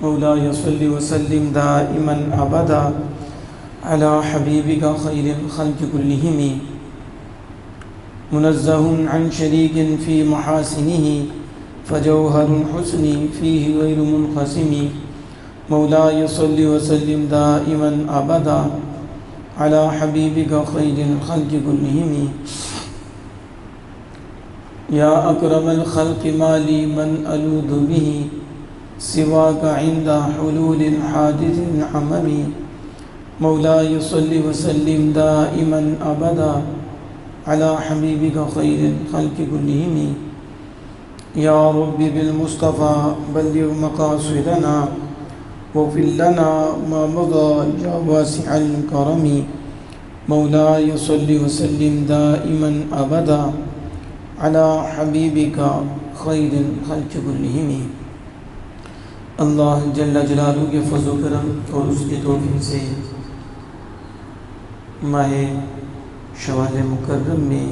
مولاي صل وسلم دائما أبدا على حبيبك خير الخلق كلهم منزه عن شريك في محاسنه فجوهر الحسن فيه غير منقسم مولاي صل وسلم دائما أبدا على حبيبك خير الخلق كلهم يا أكرم الخلق ما لي من ألوذ به سواك عند حلول حادث العمم مولاي صل وسلم دائما أبدا على حبيبك خير الخلق كلهم يا رب بالمصطفى بلغ مقاصدنا واغفر لنا ما مضى يا واسع الكرم مولاي صل وسلم دائما أبدا على حبيبك خير الخلق كلهم اللہ جل جلالہ کے فضل و کرم اور اس کی توفیق سے ماہ شوال مکرم میں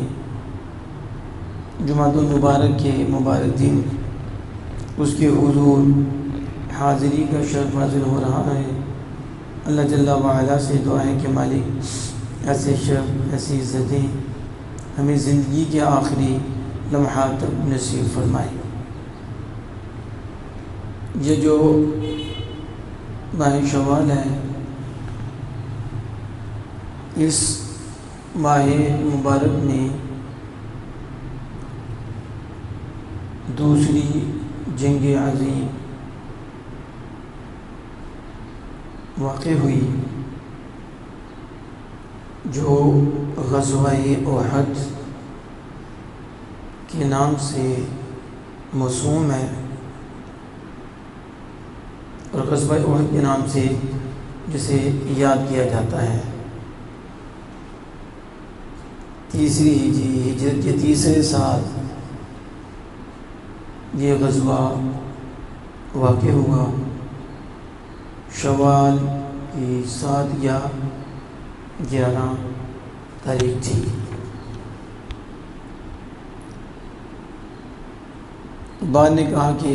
جمعۃ المبارک کے مبارک دن اس کے حضور حاضری کا شرف حاصل ہو رہا ہے۔ اللہ جل وعلا سے دعا ہے کہ مالک ایسے شرف ایسی عزتیں ہمیں زندگی کے آخری لمحات تک نصیب فرمائے۔ یہ جو ماہ شوال ہے اس ماہ مبارک میں دوسری جنگ عظیم واقع ہوئی جو غزوہ احد کے نام سے موسوم ہے اور غزوہ احد کے نام سے جسے یاد کیا جاتا ہے۔ تیسری ہجرت کے تیسرے سال یہ غزوہ واقع ہوا۔ شوال کی 7 یا 11 تاریخ تھی۔ بعد نے کہا کہ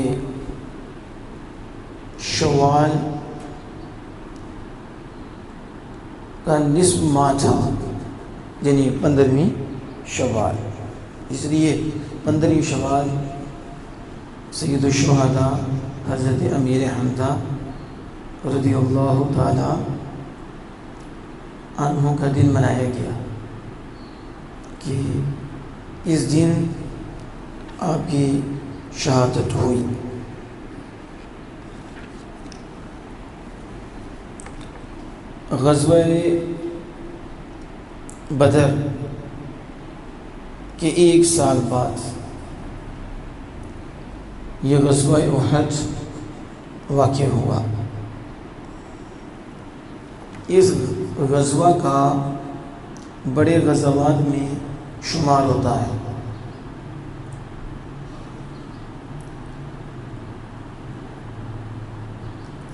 شوال کا نصف ماہ تھا، یعنی 15ویں شوال، اس لیے 15ویں شوال سید الشہداء حضرت امیر حمزہ رضی اللہ تعالی عنہ کا دن منایا گیا کہ اس دن آپ کی شہادت ہوئی۔ غزوہ بدر کے 1 سال بعد یہ غزوہ احد واقع ہوا۔ اس غزوہ کا بڑے غزوات میں شمار ہوتا ہے۔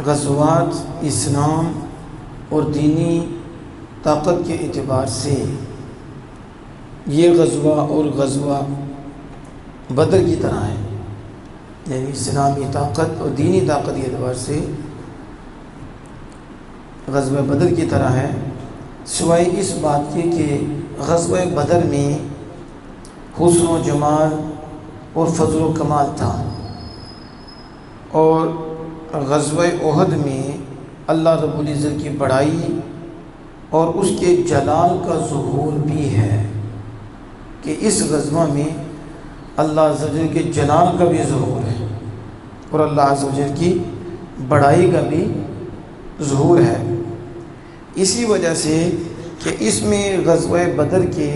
غزوات اسلام اور دینی طاقت کے اعتبار سے یہ غزوہ اور غزوہ بدر کی طرح ہے، یعنی اسلامی طاقت اور دینی طاقت کے اعتبار سے غزوہ بدر کی طرح ہے، سوائے اس بات کے کہ غزوہ بدر میں حسن و جمال اور فضل و کمال تھا، اور غزوہ احد میں اللہ رب العزت کی بڑائی اور اس کے جلال کا ظہور بھی ہے کہ اس غزوہ میں اللہ عز و جل کے جلال کا بھی ظہور ہے اور اللہ عز و جل کی بڑائی کا بھی ظہور ہے۔ اسی وجہ سے کہ اس میں غزوہ بدر کے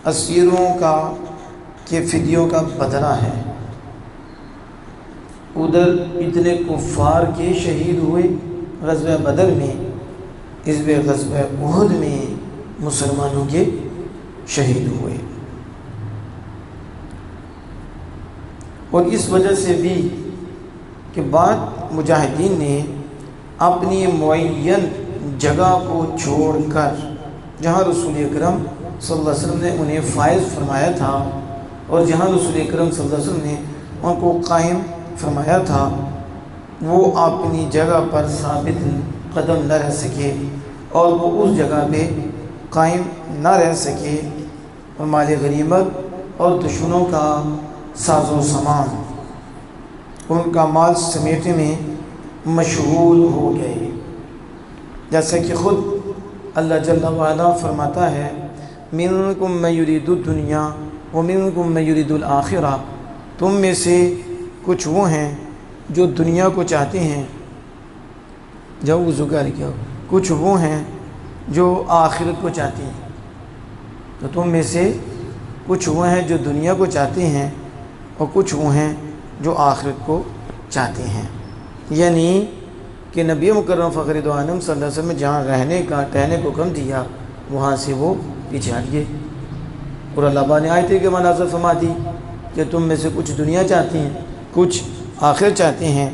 اسیروں کے فدیوں کا بدلہ ہے۔ ادھر اتنے کفار کے شہید ہوئے غزوہ بدر میں، اس میں غزوہ احد میں مسلمانوں کے شہید ہوئے۔ اور اس وجہ سے بھی کہ بعض مجاہدین نے اپنی معین جگہ کو چھوڑ کر جہاں رسول اکرم صلی اللہ علیہ وسلم نے انہیں فائز فرمایا تھا اور جہاں رسول اکرم صلی اللہ علیہ وسلم نے ان کو قائم فرمایا تھا، وہ اپنی جگہ پر ثابت قدم نہ رہ سکے اور وہ اس جگہ پہ قائم نہ رہ سکے، اور مال غنیمت اور دشمنوں کا ساز و سامان ان کا مال سمیٹنے میں مشغول ہو گئے۔ جیسا کہ خود اللہ جل وعلا فرماتا ہے منکم من یرید الدنیا ومنکم من یرید الآخرہ، تم میں سے کچھ وہ ہیں جو دنیا کو چاہتے ہیں، جب ذکر کیا، کچھ وہ ہیں جو آخرت کو چاہتے ہیں۔ تو تم میں سے کچھ وہ ہیں جو دنیا کو چاہتے ہیں اور کچھ وہ ہیں جو آخرت کو چاہتے ہیں، یعنی کہ نبی مکرم فخر دو عالم صلی اللہ علیہ وسلم نے جہاں رہنے کا ٹہنے کو کم دیا وہاں سے وہ پیچھے ہٹ گئے، اور اللہ تعالیٰ نے آیت کے مناظر فرما دی کہ تم میں سے کچھ دنیا چاہتی ہیں کچھ آخرت چاہتے ہیں۔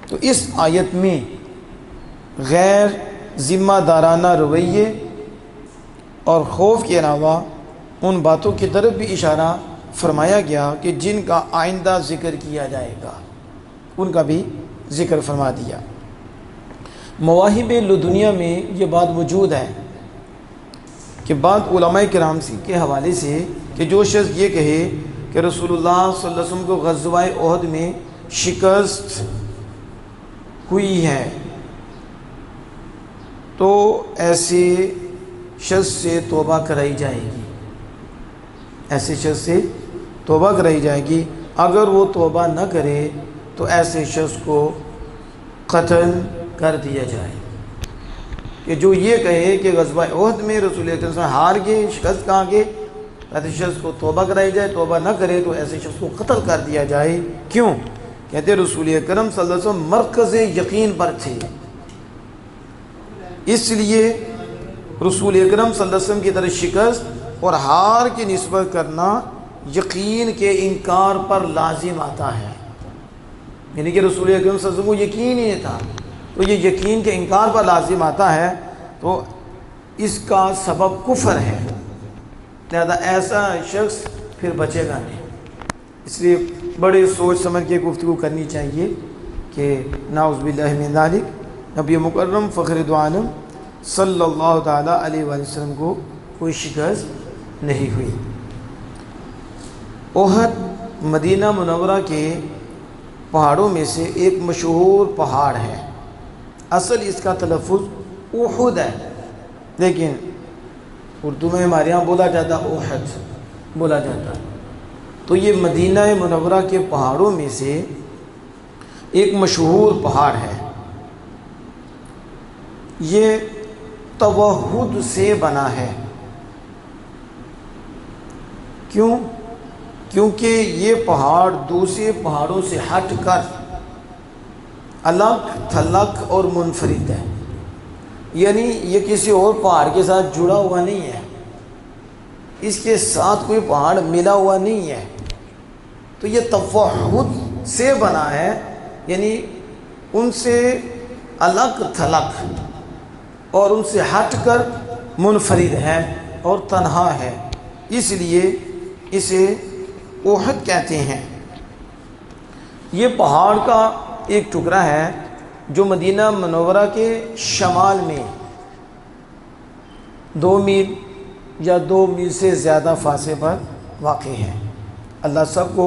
تو اس آیت میں غیر ذمہ دارانہ رویے اور خوف کے علاوہ ان باتوں کی طرف بھی اشارہ فرمایا گیا کہ جن کا آئندہ ذکر کیا جائے گا، ان کا بھی ذکر فرما دیا۔ مواہب لدنیا میں یہ بات موجود ہے کہ بعض علماء کرام کے حوالے سے کہ جو شخص یہ کہے کہ رسول اللہ صلی اللہ علیہ وسلم کو غزوہ احد میں شکست ہوئی ہے، تو ایسے شخص سے توبہ کرائی جائے گی، ایسے شخص سے توبہ کرائی جائے گی۔ اگر وہ توبہ نہ کرے تو ایسے شخص کو قتل کر دیا جائے۔ کہ جو یہ کہے کہ غزوہ احد میں رسول اللہ صلی اللہ علیہ وسلم ہار گئے، شکست کھا گئے، ایسے شخص کو توبہ کرائی جائے، توبہ نہ کرے تو ایسے شخص کو قتل کر دیا جائے۔ کیوں؟ کہتے رسول اکرم صلی اللہ علیہ وسلم مرکز یقین پر تھے، اس لیے رسول اکرم صلی اللہ علیہ وسلم کی طرف شکست اور ہار کی نسبت کرنا یقین کے انکار پر لازم آتا ہے، یعنی کہ رسول اکرم صلی اللہ علیہ وسلم کو یقین ہی نہیں تھا، تو یہ یقین کے انکار پر لازم آتا ہے، تو اس کا سبب کفر ہے، لہذا ایسا شخص پھر بچے گا نہیں۔ اس لیے بڑے سوچ سمجھ کے گفتگو کرنی چاہیے کہ نعوذ باللہ من ذالک نبی مکرم فخر دو عالم صلی اللہ تعالیٰ علیہ وآلہ وسلم کو کوئی شکست نہیں ہوئی۔ احد مدینہ منورہ کے پہاڑوں میں سے ایک مشہور پہاڑ ہے، اصل اس کا تلفظ احد ہے، لیکن اردو میں ہمارے یہاں بولا جاتا احد بولا جاتا، تو یہ مدینہ منورہ کے پہاڑوں میں سے ایک مشہور پہاڑ ہے۔ یہ توحد سے بنا ہے، کیوں؟ کیونکہ یہ پہاڑ دوسرے پہاڑوں سے ہٹ کر الگ تھلگ اور منفرد ہے، یعنی یہ کسی اور پہاڑ کے ساتھ جڑا ہوا نہیں ہے، اس کے ساتھ کوئی پہاڑ ملا ہوا نہیں ہے، تو یہ توحد سے بنا ہے، یعنی ان سے الگ تھلگ اور ان سے ہٹ کر منفرد ہے اور تنہا ہے، اس لیے اسے احد کہتے ہیں۔ یہ پہاڑ کا ایک ٹکڑا ہے جو مدینہ منورہ کے شمال میں 2 میل یا 2 میل سے زیادہ فاصلے پر واقع ہے۔ اللہ سب کو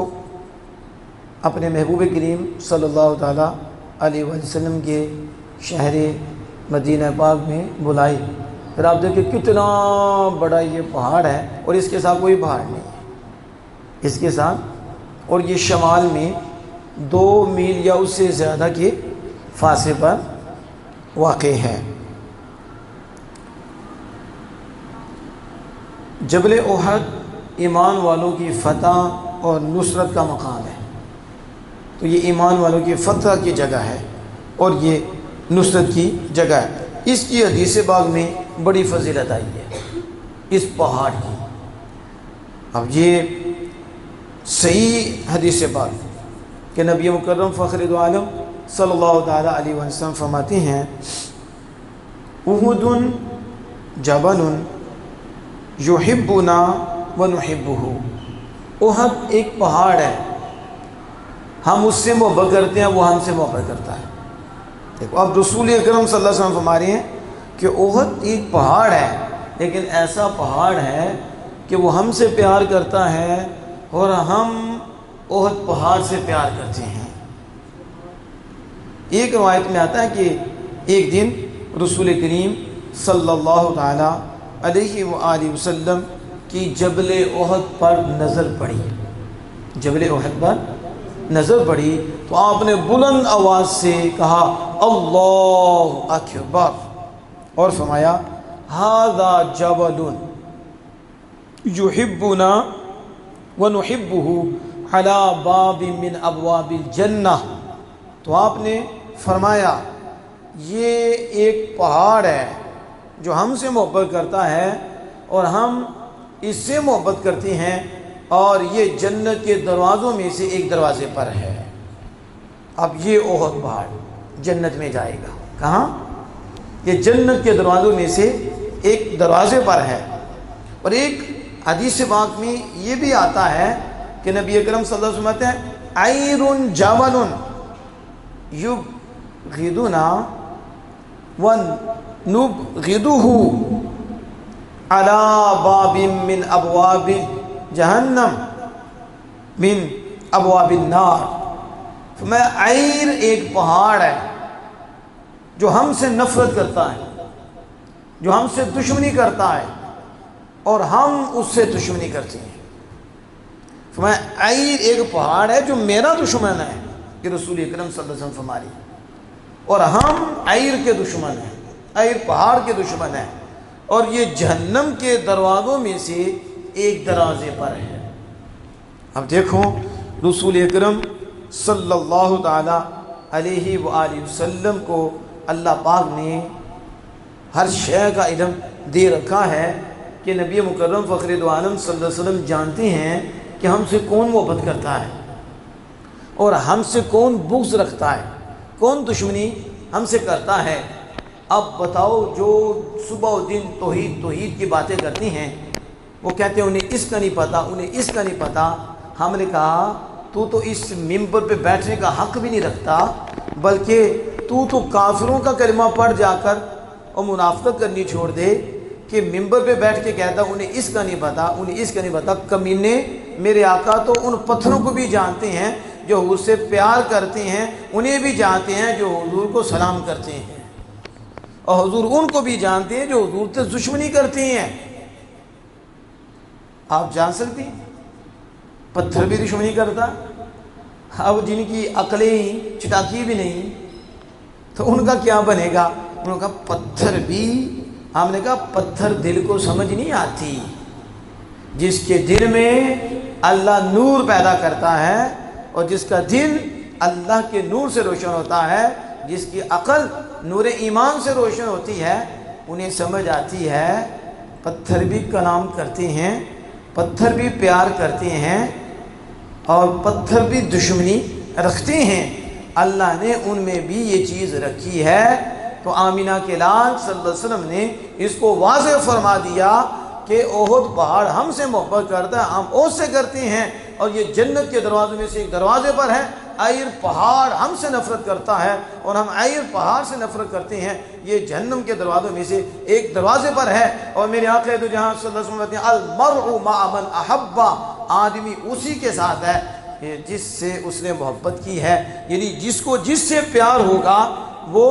اپنے محبوب کریم صلی اللہ تعالیٰ علیہ وآلہ وسلم کے شہر مدینہ پاک میں بلائی۔ پھر آپ دیکھیں کتنا بڑا یہ پہاڑ ہے اور اس کے ساتھ کوئی پہاڑ نہیں ہے، اس کے ساتھ، اور یہ شمال میں 2 میل یا اس سے زیادہ کے فاصلے پر واقع ہے۔ جبل احد ایمان والوں کی فتح اور نصرت کا مقام ہے، تو یہ ایمان والوں کی فتح کی جگہ ہے اور یہ نصرت کی جگہ ہے۔ اس کی حدیث پاک میں بڑی فضیلت آئی ہے اس پہاڑ کی۔ اب یہ صحیح حدیث پاک کہ نبی مکرم فخر دو عالم صلی اللہ تعالیٰ علیہ وسلم فرماتے ہیں احد جبل یحبنا ونحبہ، احد ایک پہاڑ ہے، ہم اس سے محبت کرتے ہیں، وہ ہم سے محبت کرتا ہے۔ دیکھو اب رسول اکرم صلی اللہ علیہ وسلم فرما رہے ہیں کہ احد ایک پہاڑ ہے، لیکن ایسا پہاڑ ہے کہ وہ ہم سے پیار کرتا ہے اور ہم احد پہاڑ سے پیار کرتے ہیں۔ ایک روایت میں آتا ہے کہ ایک دن رسول کریم صلی اللہ تعالیٰ علیہ وآلہ وسلم کی جبل احد پر نظر پڑی، جبل احد پر نظر پڑی تو آپ نے بلند آواز سے کہا اللہ اکبر، اور فرمایا ھذا جبل یحبنا ونحبہ علی باب من ابواب الجنہ۔ تو آپ نے فرمایا یہ ایک پہاڑ ہے جو ہم سے محبت کرتا ہے اور ہم اس سے محبت کرتے ہیں، اور یہ جنت کے دروازوں میں سے ایک دروازے پر ہے۔ اب یہ احد پہاڑ جنت میں جائے گا، کہاں؟ یہ جنت کے دروازوں میں سے ایک دروازے پر ہے۔ اور ایک حدیث پاک میں یہ بھی آتا ہے کہ نبی اکرم صلی اللہ علیہ وسلم کہتے ہیں عیر جبل یبغضنا ونبغضہ علی باب من ابواب جہنم من ابواب النار۔ میں عیر ایک پہاڑ ہے جو ہم سے نفرت کرتا ہے، جو ہم سے دشمنی کرتا ہے اور ہم اس سے دشمنی کرتے ہیں۔ میں عیر ایک پہاڑ ہے جو میرا دشمن ہے، کہ رسول اکرم صلی اللہ علیہ وسلم فرما رہے ہیں، اور ہم عیر کے دشمن ہیں، عیر پہاڑ کے دشمن ہیں، اور یہ جہنم کے دروازوں میں سے ایک دروازے پر ہے۔ اب دیکھو رسول اکرم صلی اللہ تعالی علیہ وآلہ وسلم کو اللہ پاک نے ہر شے کا علم دے رکھا ہے کہ نبی مکرم فخر دو عالم صلی اللہ علیہ وسلم جانتے ہیں کہ ہم سے کون محبت کرتا ہے اور ہم سے کون بغض رکھتا ہے، کون دشمنی ہم سے کرتا ہے۔ اب بتاؤ جو صبح و دن توحید کی باتیں کرتی ہیں، وہ کہتے ہیں انہیں اس کا نہیں پتہ، انہیں اس کا نہیں پتہ۔ ہم نے کہا تو اس ممبر پہ بیٹھنے کا حق بھی نہیں رکھتا، بلکہ تو کافروں کا کلمہ پڑھ جا کر اور منافقت کرنی چھوڑ دے کہ ممبر پہ بیٹھ کے کہتا انہیں اس کا نہیں پتہ، انہیں اس کا نہیں پتہ۔ کمینے، میرے آقا تو ان پتھروں کو بھی جانتے ہیں جو حضور سے پیار کرتے ہیں، انہیں بھی جانتے ہیں جو حضور کو سلام کرتے ہیں، اور حضور ان کو بھی جانتے ہیں جو حضور سے دشمنی کرتے ہیں۔ آپ جان سکتے ہیں پتھر بھی دشمنی کرتا، اب جن کی عقلیں چٹاکی بھی نہیں تو ان کا کیا بنے گا؟ انہوں نے کہا پتھر بھی، ہم نے کہا پتھر دل کو سمجھ نہیں آتی، جس کے دل میں اللہ نور پیدا کرتا ہے اور جس کا دل اللہ کے نور سے روشن ہوتا ہے، جس کی عقل نور ایمان سے روشن ہوتی ہے، انہیں سمجھ آتی ہے پتھر بھی کلام کرتے ہیں، پتھر بھی پیار کرتے ہیں، اور پتھر بھی دشمنی رکھتے ہیں۔ اللہ نے ان میں بھی یہ چیز رکھی ہے۔ تو آمینہ کے لال صلی اللہ علیہ وسلم نے اس کو واضح فرما دیا کہ احد پہاڑ ہم سے محبت کرتا ہے، ہم اس سے کرتے ہیں، اور یہ جنت کے دروازے میں سے ایک دروازے پر ہے۔ عیر پہاڑ ہم سے نفرت کرتا ہے اور ہم عیر پہاڑ سے نفرت کرتے ہیں، یہ جہنم کے دروازوں میں سے ایک دروازے پر ہے۔ اور میرے آقا دو جہاں صلی اللہ علیہ وسلم کہتے ہیں المرء مع من احب، آدمی اسی کے ساتھ ہے جس سے اس نے محبت کی ہے، یعنی جس کو جس سے پیار ہوگا وہ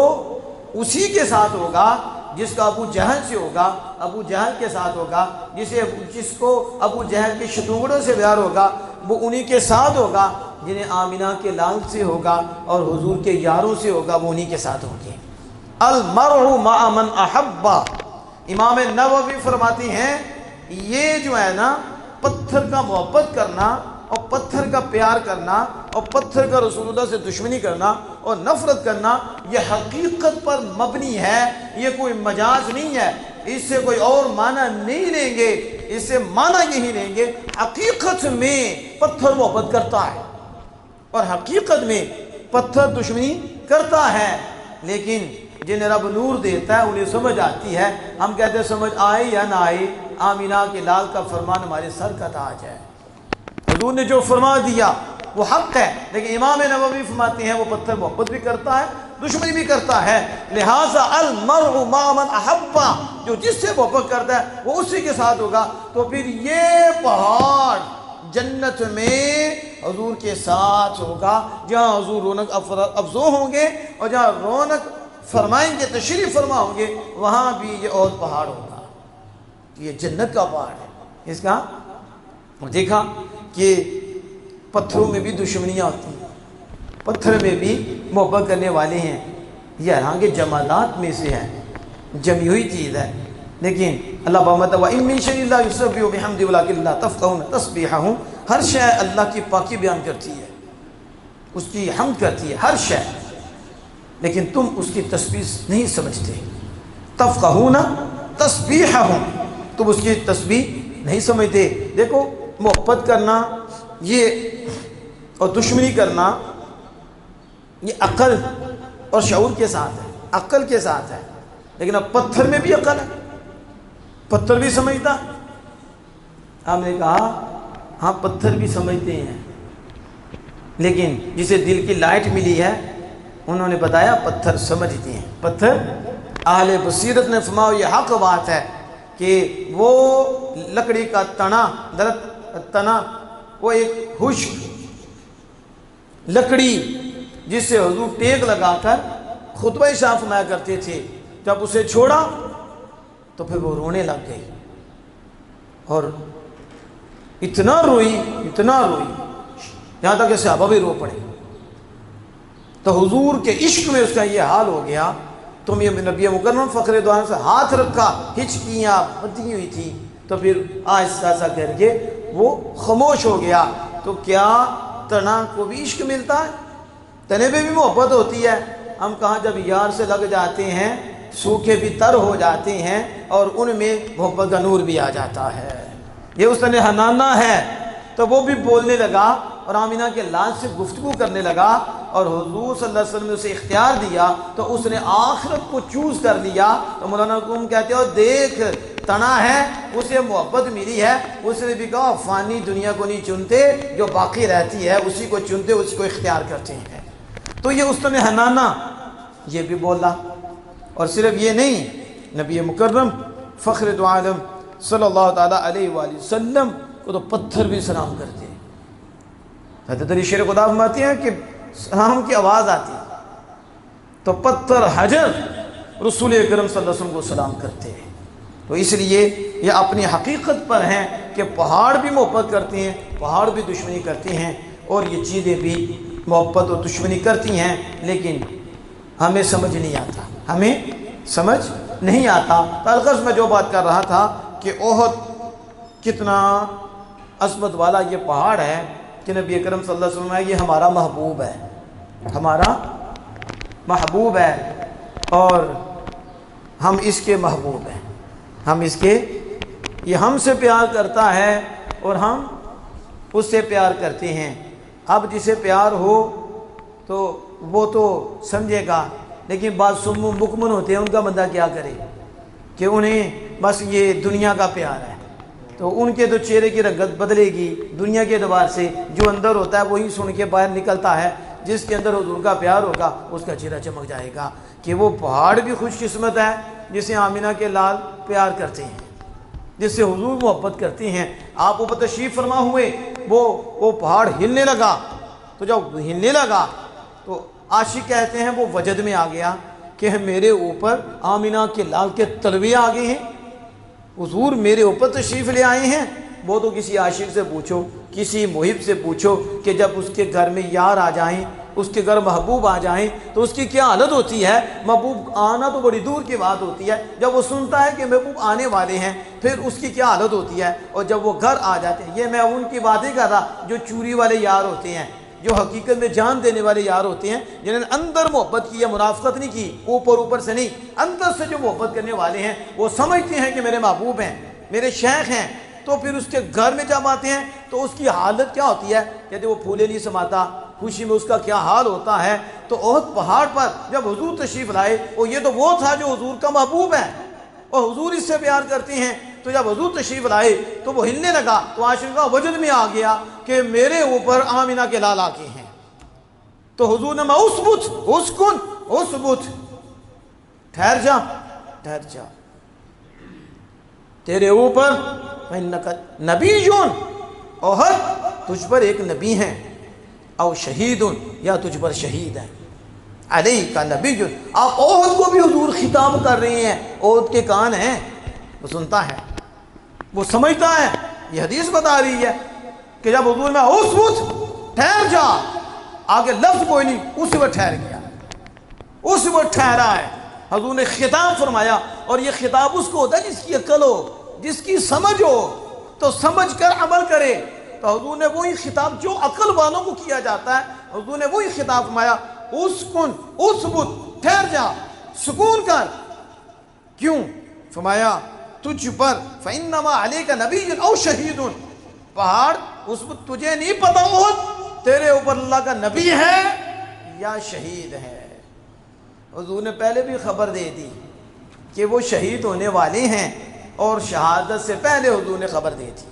اسی کے ساتھ ہوگا۔ جس کا ابو جہل سے ہوگا ابو جہل کے ساتھ ہوگا، جس کو ابو جہل کے شتونگڑوں سے پیار ہوگا وہ انہی کے ساتھ ہوگا، جنہیں آمینہ کے لال سے ہوگا اور حضور کے یاروں سے ہوگا وہ انہی کے ساتھ ہوگی۔ المرء مع من احب، امام نووی فرماتے ہیں یہ جو ہے نا پتھر کا محبت کرنا اور پتھر کا پیار کرنا اور پتھر کا رسول اللہ سے دشمنی کرنا اور نفرت کرنا، یہ حقیقت پر مبنی ہے، یہ کوئی مجاز نہیں ہے، اس سے کوئی اور معنی نہیں لیں گے، اس سے معنی یہی لیں گے حقیقت میں پتھر محبت کرتا ہے اور حقیقت میں پتھر دشمنی کرتا ہے۔ لیکن جنہیں رب نور دیتا ہے انہیں سمجھ آتی ہے۔ ہم کہتے ہیں سمجھ آئے یا نہ آئے، آمینہ کے لال کا فرمان ہمارے سر کا تاج ہے، حضور نے جو فرما دیا وہ حق ہے۔ لیکن امام نووی فرماتے ہیں وہ پتھر محبت بھی کرتا ہے دشمنی بھی کرتا ہے. لہٰذا المرء مع من احب، جو جس سے محبت کرتا ہے وہ اسی کے ساتھ ہوگا. تو پھر یہ پہاڑ جنت میں حضور کے ساتھ ہوگا، جہاں حضور رونق افزو ہوں گے، اور جہاں رونق فرمائیں گے، تشریف فرما ہوں گے، وہاں بھی یہ احد پہاڑ ہوگا. یہ جنت کا پہاڑ ہے اس کا. اور دیکھا کہ پتھروں میں بھی دشمنیاں ہوتی ہیں، پتھر میں بھی محبت کرنے والے ہیں. یہ حالانکہ جمالات میں سے ہے، جمی ہوئی چیز ہے، لیکن اللہ بہمت وَإِن مِّن شَيْءٍ لَّا يُسَبِّحُ بِحَمْدِهِ وَلَٰكِن لَّا تَفْقَهُونَ تَسْبِيحَهُ. ہر شے اللہ کی پاکی بیان کرتی ہے، اس کی حمد کرتی ہے ہر شے، لیکن تم اس کی تسبیح نہیں سمجھتے. تفقہون تسبیحہم، تم اس کی تسبیح نہیں سمجھتے. دیکھو محبت کرنا یہ اور دشمنی کرنا یہ عقل اور شعور کے ساتھ ہے، عقل کے ساتھ ہے. لیکن اب پتھر میں بھی عقل ہے، پتھر بھی سمجھتا. ہم نے کہا ہاں پتھر بھی سمجھتے ہیں، لیکن جسے دل کی لائٹ ملی ہے انہوں نے بتایا پتھر سمجھتے ہیں. پتھر اہل بصیرت نے فرمایا یہ حق بات ہے کہ وہ لکڑی کا تنا، درخت تنا، وہ ایک خشک لکڑی جس سے حضور ٹیک لگا کر خطبہ ارشاد فرمایا کرتے تھے، جب اسے چھوڑا تو پھر وہ رونے لگ گئی، اور اتنا روئی یہاں تک کہ صحابہ بھی رو پڑے. تو حضور کے عشق میں اس کا یہ حال ہو گیا. تم یہ نبی مکرم فخر دو عالم سے ہاتھ رکھا، ہچکیاں بدھی ہوئی تھی، تو پھر آہستہ آہستہ کر کے وہ خاموش ہو گیا. تو کیا تنا کو بھی عشق ملتا ہے؟ تنے میں بھی محبت ہوتی ہے. ہم کہاں جب یار سے لگ جاتے ہیں سوکھے بھی تر ہو جاتے ہیں، اور ان میں محبت کا نور بھی آ جاتا ہے. یہ اس نے حنانہ ہے. تو وہ بھی بولنے لگا اور آمینہ کے لال سے گفتگو کرنے لگا، اور حضور صلی اللہ علیہ وسلم نے اسے اختیار دیا تو اس نے آخرت کو چوز کر لیا. تو مولانا حکوم کہتے ہو دیکھ تنا ہے، اسے محبت ملی ہے، اس نے بھی کہا فانی دنیا کو نہیں چنتے، جو باقی رہتی ہے اسی کو چنتے، اسی کو اختیار کرتے ہیں. تو یہ اس نے حنانہ یہ بھی بولا. اور صرف یہ نہیں، نبی مکرم فخر دو عالم صلی اللہ تعالیٰ علیہ وآلہ وسلم کو تو پتھر بھی سلام کرتے ہیں. حضرت علی شیر خدا فرماتے ہیں کہ سلام کی آواز آتی تو پتھر حجر رسول اکرم صلی اللہ علیہ وسلم کو سلام کرتے ہیں. تو اس لیے یہ اپنی حقیقت پر ہیں کہ پہاڑ بھی محبت کرتے ہیں، پہاڑ بھی دشمنی کرتے ہیں، اور یہ چیزیں بھی محبت اور دشمنی کرتی ہیں، لیکن ہمیں سمجھ نہیں آتا، ہمیں سمجھ نہیں آتا. الغرض میں جو بات کر رہا تھا کہ احد کتنا عظمت والا یہ پہاڑ ہے کہ نبی اکرم صلی اللہ علیہ وسلم ہے یہ ہمارا محبوب ہے، ہمارا محبوب ہے، اور ہم اس کے محبوب ہیں. ہم اس کے، یہ ہم سے پیار کرتا ہے اور ہم اس سے پیار کرتے ہیں. اب جسے پیار ہو تو وہ تو سمجھے گا، لیکن بعض سم و بکمن ہوتے ہیں، ان کا بندہ کیا کرے کہ انہیں بس یہ دنیا کا پیار ہے، تو ان کے تو چہرے کی رنگت بدلے گی دنیا کے اعتبار سے. جو اندر ہوتا ہے وہی سن کے باہر نکلتا ہے. جس کے اندر حضور کا پیار ہوگا اس کا چہرہ چمک جائے گا کہ وہ پہاڑ بھی خوش قسمت ہے جسے آمینہ کے لال پیار کرتے ہیں، جس سے حضور محبت کرتے ہیں. آپ اوپر تشریف فرما ہوئے، وہ پہاڑ ہلنے لگا. تو جب ہلنے لگا تو عاشق کہتے ہیں وہ وجد میں آ گیا کہ میرے اوپر آمینہ کے لال کے تلوے آ گئے ہیں، حضور میرے اوپر تشریف لے آئے ہیں. وہ تو کسی عاشق سے پوچھو، کسی محب سے پوچھو کہ جب اس کے گھر میں یار آ جائیں، اس کے گھر محبوب آ جائیں تو اس کی کیا حالت ہوتی ہے. محبوب آنا تو بڑی دور کی بات ہوتی ہے، جب وہ سنتا ہے کہ محبوب آنے والے ہیں پھر اس کی کیا حالت ہوتی ہے. اور جب وہ گھر آ جاتے ہیں، یہ میں ان کی باتیں کر رہا جو چوری والے یار ہوتے ہیں، جو حقیقت میں جان دینے والے یار ہوتے ہیں، جنہوں نے اندر محبت کی ہے، منافقت نہیں کی، اوپر سے نہیں، اندر سے جو محبت کرنے والے ہیں وہ سمجھتے ہیں کہ میرے محبوب ہیں، میرے شیخ ہیں. تو پھر اس کے گھر میں جب آتے ہیں تو اس کی حالت کیا ہوتی ہے، کہتے وہ پھولے نہیں سماتا، خوشی میں اس کا کیا حال ہوتا ہے. تو احد پہاڑ پر جب حضور تشریف لائے، اور یہ تو وہ تھا جو حضور کا محبوب ہے اور حضور اس سے پیار کرتے ہیں، تو جب حضور تشریف لائے تو وہ ہلنے لگا. تو عاشق کا وجد میں آ گیا کہ میرے اوپر آمینہ کے لال آ کے ہیں. تو حضور نے اسکن اسبت، ٹھہر جا، ٹھہر جا، تیرے اوپر نبی احد، تجھ پر ایک نبی ہیں، او شہید، یا تجھ پر شہید ہے، علیہ کا نبی۔ آپ احد کو بھی حضور خطاب کر رہے ہیں، احد کے کان ہیں، وہ سنتا ہے، وہ سمجھتا ہے۔ یہ حدیث بتا رہی ہے کہ جب حضور میں اسبت، ٹھہر جا، آگے لفظ کوئی نہیں، اس وقت ٹھہر گیا، اس وقت ٹھہرا ہے۔ حضور نے خطاب فرمایا، اور یہ خطاب اس کو ہوتا ہے جس کی عقل ہو، جس کی سمجھ ہو، تو سمجھ کر عمل کرے۔ تو حضور نے وہی خطاب جو عقل والوں کو کیا جاتا ہے، حضور نے وہی خطاب فرمایا، اسکن، اسبت، ٹھہر جا، سکون کر۔ کیوں؟ فرمایا تجھ پر فَإِنَّمَا عَلَيْكَ نَبِيٌّ أَوْ شَهِيدٌ، پہاڑ اسبت، تجھے نہیں پتا احد تیرے اوپر اللہ کا نبی ہے یا شہید ہے۔ حضور نے پہلے بھی خبر دے دی کہ وہ شہید ہونے والے ہیں، اور شہادت سے پہلے حضور نے خبر دی تھی،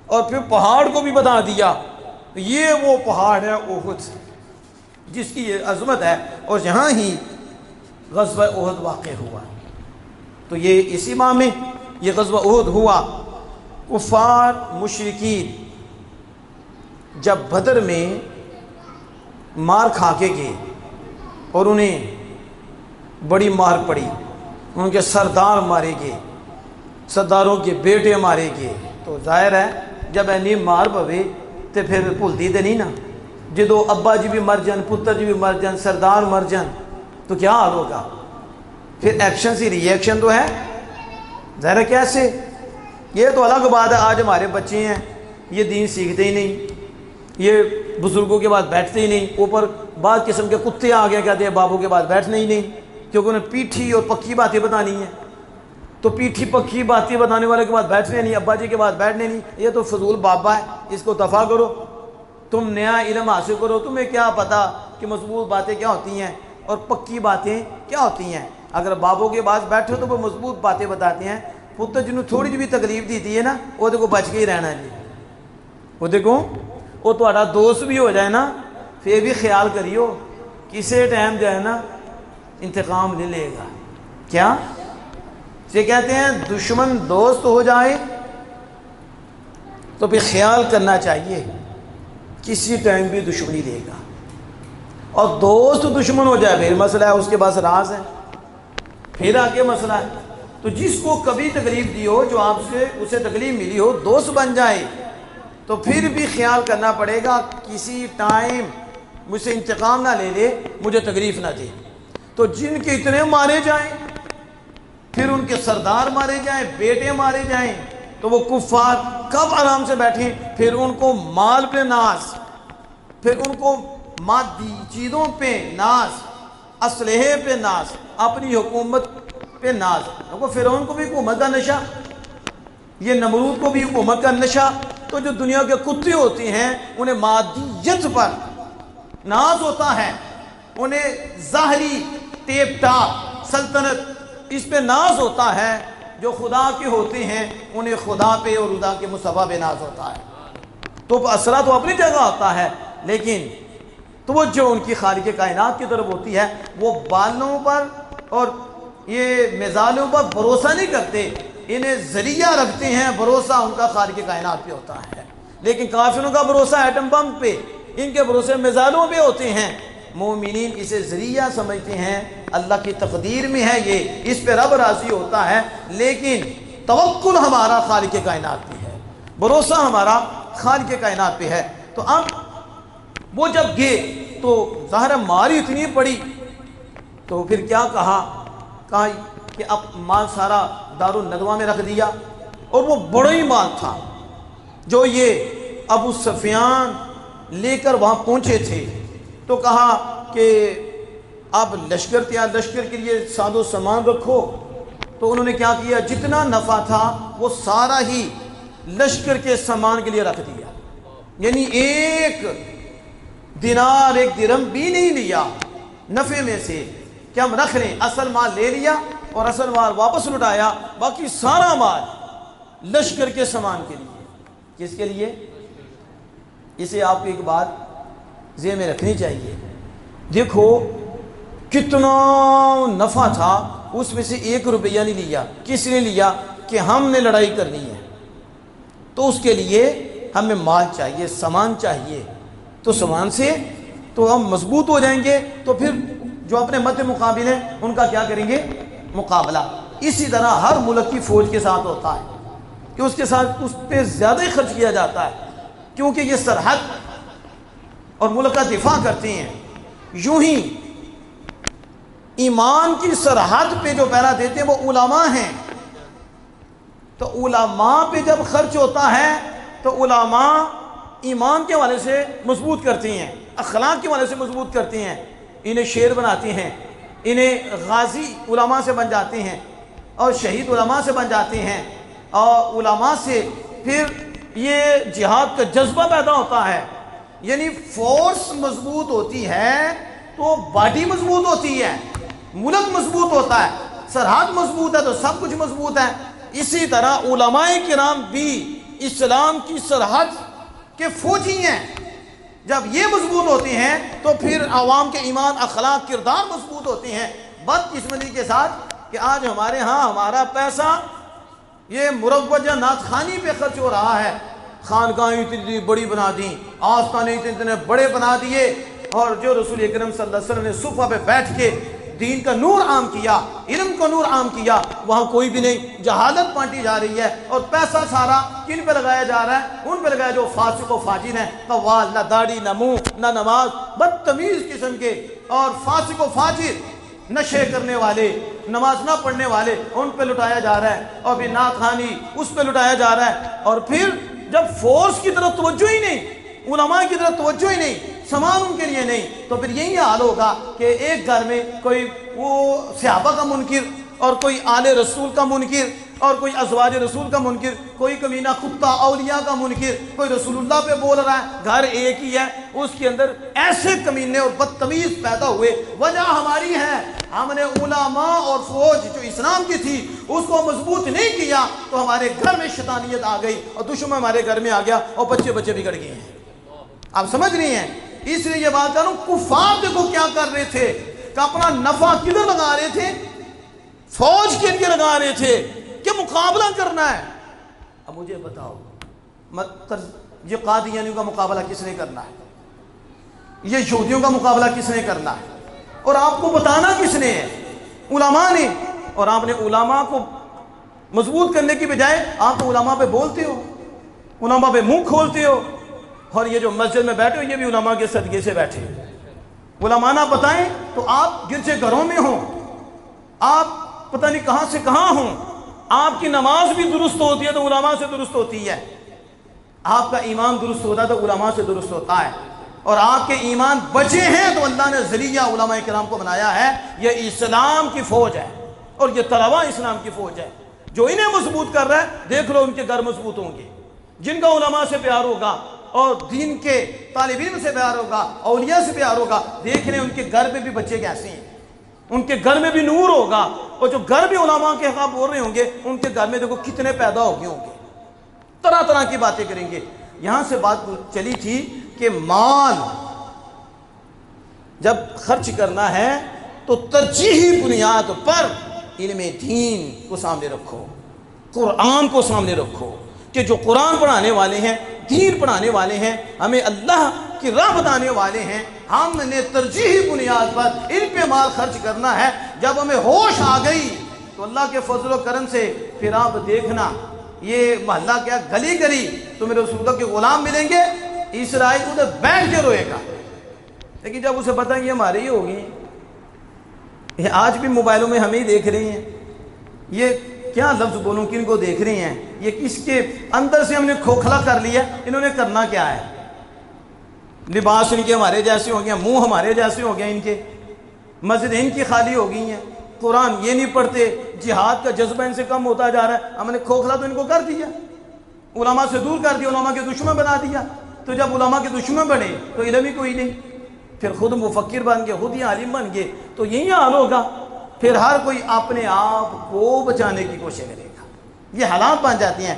اور پھر پہاڑ کو بھی بتا دیا یہ وہ پہاڑ ہے احد جس کی یہ عظمت ہے، اور یہاں ہی غزوہ احد واقع ہوا۔ تو یہ اسی ماہ میں یہ غزوہ احد ہوا۔ کفار مشرکین جب بدر میں مار کھا کے گئے اور انہیں بڑی مار پڑی، ان کے سردار مارے گئے، سرداروں کے بیٹے مارے گئے، تو ظاہر ہے جب اینی مار پوے تو پھر بھولتی تو نہیں نا، جدو ابا جی بھی مر جان، پتر جی بھی مر جان، سردار مر جان، تو کیا حال ہوگا؟ پھر ایکشن سے ری ایکشن تو ہے، ظاہر ہے کیسے؟ یہ تو الگ بات ہے، آج ہمارے بچے ہیں یہ دین سیکھتے ہی نہیں، یہ بزرگوں کے بعد بیٹھتے ہی نہیں، اوپر بعض قسم کے کتے آ گئے کہتے ہیں بابوں کے بعد بیٹھنا ہی نہیں، کیونکہ انہیں پیٹھی اور پکی باتیں بتانی ہیں، تو پیٹھی پکی باتیں بتانے والے کے بعد بیٹھنے نہیں، ابا جی کے بعد بیٹھنے نہیں، یہ تو فضول بابا ہے، اس کو دفع کرو، تم نیا علم حاصل کرو، تمہیں کیا پتا کہ مضبوط باتیں کیا ہوتی ہیں اور پکی باتیں کیا ہوتی ہیں۔ اگر بابوں کے بعد بیٹھو تو وہ مضبوط باتیں بتاتے ہیں، پتر جنہوں تھوڑی جی بھی تکلیف دیتی ہے نا، وہ دیکھو بچ کے ہی رہنا جی، وہ دیکھو وہ تھوڑا دوست بھی ہو جائے نا، پھر بھی خیال کریو کسی ٹائم جو ہے نا انتقام لے لے گا۔ کیا یہ کہتے ہیں دشمن دوست ہو جائے تو پھر خیال کرنا چاہیے کسی ٹائم بھی دشمنی دے گا، اور دوست دشمن ہو جائے پھر مسئلہ ہے، اس کے پاس راز ہے، پھر آگے مسئلہ ہے۔ تو جس کو کبھی تکلیف دی ہو، جو آپ سے اسے تکلیف ملی ہو، دوست بن جائے تو پھر بھی خیال کرنا پڑے گا کسی ٹائم مجھ سے انتقام نہ لے لے، مجھے تکلیف نہ دے۔ تو جن کے اتنے مارے جائیں، پھر ان کے سردار مارے جائیں، بیٹے مارے جائیں، تو وہ کفار کب آرام سے بیٹھیں؟ پھر ان کو مال پہ ناز، پھر ان کو مادی چیزوں پہ ناز، اسلحے پہ ناز، اپنی حکومت پہ ناز۔ وہ فرعون کو بھی حکومت کا نشہ، یہ نمرود کو بھی حکومت کا نشہ۔ تو جو دنیا کے کتے ہوتے ہیں انہیں مادیت پر ناز ہوتا ہے، انہیں ظاہری ٹیپ ٹاپ سلطنت اس پہ ناز ہوتا ہے۔ جو خدا کے ہوتے ہیں انہیں خدا پہ اور خدا کے مصطفیٰ پہ ناز ہوتا ہے۔ تو اثرہ تو اپنی جگہ ہوتا ہے، لیکن توجہ ان کی خالق کائنات کی طرف ہوتی ہے۔ وہ بالوں پر اور یہ میزائلوں پر بھروسہ نہیں کرتے، انہیں ذریعہ رکھتے ہیں، بھروسہ ان کا خالق کائنات پہ ہوتا ہے۔ لیکن کافروں کا بھروسہ ایٹم بم پہ، ان کے بھروسے میزائلوں پہ ہوتے ہیں۔ مومنین اسے ذریعہ سمجھتے ہیں، اللہ کی تقدیر میں ہے یہ، اس پہ رب راضی ہوتا ہے، لیکن توکل ہمارا خالق کائنات پہ ہے، بھروسہ ہمارا خالق کائنات پہ ہے۔ تو اب وہ جب گئے تو ظاہر ماری اتنی پڑی، تو پھر کیا کہا کہ اب مال سارا دار الندوہ میں رکھ دیا، اور وہ بڑا ہی مال تھا جو یہ ابو سفیان لے کر وہاں پہنچے تھے۔ تو کہا کہ اب لشکر لشکر کے لیے ساز و سامان رکھو۔ تو انہوں نے کیا کیا، جتنا نفع تھا وہ سارا ہی لشکر کے سامان کے لیے رکھ دیا، یعنی ایک دینار ایک درہم بھی نہیں لیا نفع میں سے کہ ہم رکھ لیں، اصل مال لے لیا اور اصل مال واپس لٹایا، باقی سارا مال لشکر کے سامان کے لیے۔ کس کے لیے؟ اسے آپ کو ایک بات ذہن میں رکھنی چاہیے۔ دیکھو کتنا نفع تھا، اس میں سے 1 روپیہ نہیں لیا. کس نے لیا؟ کہ ہم نے لڑائی کرنی ہے تو اس کے لیے ہمیں مال چاہیے، سامان چاہیے، تو سامان سے تو ہم مضبوط ہو جائیں گے، تو پھر جو اپنے مد مقابل ہیں ان کا کیا کریں گے؟ مقابلہ. اسی طرح ہر ملک کی فوج کے ساتھ ہوتا ہے کہ اس کے ساتھ اس پہ زیادہ ہی خرچ کیا جاتا ہے، کیونکہ یہ سرحد اور ملک کا دفاع کرتے ہیں. یوں ہی ایمان کی سرحد پہ جو پہرا دیتے ہیں وہ علماء ہیں. تو علماء پہ جب خرچ ہوتا ہے تو علماء ایمان کے حوالے سے مضبوط کرتے ہیں، اخلاق کے حوالے سے مضبوط کرتے ہیں. انہیں شیر بناتے ہیں، انہیں غازی علماء سے بن جاتے ہیں اور شہید علماء سے بن جاتے ہیں، اور علماء سے پھر یہ جہاد کا جذبہ پیدا ہوتا ہے. یعنی فورس مضبوط ہوتی ہے تو باڈی مضبوط ہوتی ہے، ملک مضبوط ہوتا ہے، سرحد مضبوط ہے تو سب کچھ مضبوط ہے. اسی طرح علماء کرام بھی اسلام کی سرحد کے فوجی ہیں. جب یہ مضبوط ہوتے ہیں تو پھر عوام کے ایمان، اخلاق، کردار مضبوط ہوتے ہیں. بدقسمتی کے ساتھ کہ آج ہمارے ہاں ہمارا پیسہ یہ مروجہ نعت خوانی پہ خرچ ہو رہا ہے. خانقاہیں اتنی بڑی بنا دیں، آستانے اتنے بڑے بنا دیے، اور جو رسول اکرم صلی اللہ علیہ وسلم نے صفہ پہ بیٹھ کے دین کا نور عام کیا، علم کو نور عام کیا، وہاں کوئی بھی نہیں. جہالت بانٹی جا رہی ہے اور پیسہ سارا کن پہ لگایا جا رہا ہے؟ ان پہ لگایا جو فاسق و فاجر ہیں، قوال، نہ داڑھی، نہ منہ، نہ نماز، بدتمیز قسم کے، اور فاسق و فاجر، نشے کرنے والے، نماز نہ پڑھنے والے، ان پہ لٹایا جا رہا ہے. اور پھر نعت خوانی اس پہ لٹایا جا رہا ہے. اور پھر جب فورس کی طرف توجہ ہی نہیں، علماء کی طرف توجہ ہی نہیں، سامان ان کے لیے نہیں، تو پھر یہی حال ہوگا کہ ایک گھر میں کوئی وہ صحابہ کا منکر، اور کوئی آل رسول کا منکر، اور کوئی ازواج رسول کا منکر، کوئی کمینہ کتا اولیاء کا منکر، کوئی رسول اللہ پہ بول رہا ہے. گھر ایک ہی ہے، اس کے اندر ایسے کمینے اور بدتمیز پیدا ہوئے. وجہ ہماری ہے، ہم نے علماء اور فوج جو اسلام کی تھی اس کو مضبوط نہیں کیا، تو ہمارے گھر میں شیطانیت آ گئی اور دشمن ہمارے گھر میں آ گیا اور بچے بگڑ گئے ہیں. آپ سمجھ رہی ہیں؟ اس لیے یہ بات کر رہا ہوں، کفار دیکھو کیا کر رہے تھے کہ اپنا نفع کدھر لگا رہے تھے؟ فوج کے لیے لگا رہے تھے کہ مقابلہ کرنا ہے. اب مجھے بتاؤ، یہ قادیانیوں کا مقابلہ کس نے کرنا ہے؟ یہ یہودیوں کا مقابلہ کس نے کرنا ہے؟ اور آپ کو بتانا کس نے ہے؟ علماء نے. اور آپ نے علماء کو مضبوط کرنے کی بجائے آپ تو علماء پہ بولتے ہو، علماء پہ منہ کھولتے ہو. اور یہ جو مسجد میں بیٹھے ہو یہ بھی علماء کے صدقے سے بیٹھے. علماء نہ بتائیں تو آپ گرجے گھروں میں ہوں، آپ پتہ نہیں کہاں سے کہاں ہوں، آپ کی نماز بھی درست ہوتی ہے تو علماء سے درست ہوتی ہے، آپ کا ایمان درست ہوتا ہے تو علماء سے درست ہوتا ہے. اور آپ کے ایمان بچے ہیں تو اللہ نے ذریعہ علماء کرام کو بنایا ہے. یہ اسلام کی فوج ہے اور یہ طلباء اسلام کی فوج ہے. جو انہیں مضبوط کر رہا ہے دیکھ لو ان کے گھر مضبوط ہوں گے. جن کا علماء سے پیار ہوگا اور دین کے طالب علم سے پیار ہوگا، اولیاء سے پیار ہوگا، دیکھ رہے ہیں ان کے گھر میں بھی بچے کیسے ہیں، ان کے گھر میں بھی نور ہوگا. اور جو گھر بھی علماء کے خلاف بول رہے ہوں گے ان کے گھر میں دیکھو کتنے پیدا ہو گئے ہوں گے، طرح طرح کی باتیں کریں گے. یہاں سے بات چلی تھی کہ مال جب خرچ کرنا ہے تو ترجیحی بنیاد پر علم دین کو سامنے رکھو، قرآن کو سامنے رکھو کہ جو قرآن پڑھانے والے ہیں، دین پڑھانے والے ہیں، ہمیں اللہ کی راہ بتانے والے ہیں، ہم نے ترجیحی بنیاد پر ان پہ مال خرچ کرنا ہے. جب ہمیں ہوش آ گئی تو اللہ کے فضل و کرم سے پھر آپ دیکھنا یہ محلہ کیا گلی گلی تمہیں رسول اللہ کے غلام ملیں گے، اسرائیل ادھر بیٹھ کے روئے گا. لیکن جب اسے پتہ یہ ہمارے ہی ہوگی، یہ آج بھی موبائلوں میں ہمیں ہی دیکھ رہے ہیں، یہ کیا لفظ بولوں کن کو دیکھ رہے ہیں، یہ کس کے اندر سے ہم نے کھوکھلا کر لیا. انہوں نے کرنا کیا ہے؟ لباس ان کے ہمارے جیسے ہو گئے، منہ ہمارے جیسے ہو گئے، ان کے مسجد ان کی خالی ہو گئی ہیں، قرآن یہ نہیں پڑھتے، جہاد کا جذبہ ان سے کم ہوتا جا رہا ہے. ہم نے کھوکھلا تو ان کو کر دیا، علماء سے دور کر دیا، علماء کے دشمن بنا دیا. تو جب علماء کے دشمن بنے تو علم ہی کوئی نہیں، پھر خود مفکر بن گئے، خود ہی عالم بن گئے. تو یہی حال ہوگا، پھر ہر کوئی اپنے آپ کو بچانے کی کوشش کرے گا. یہ حالات بن جاتی ہیں.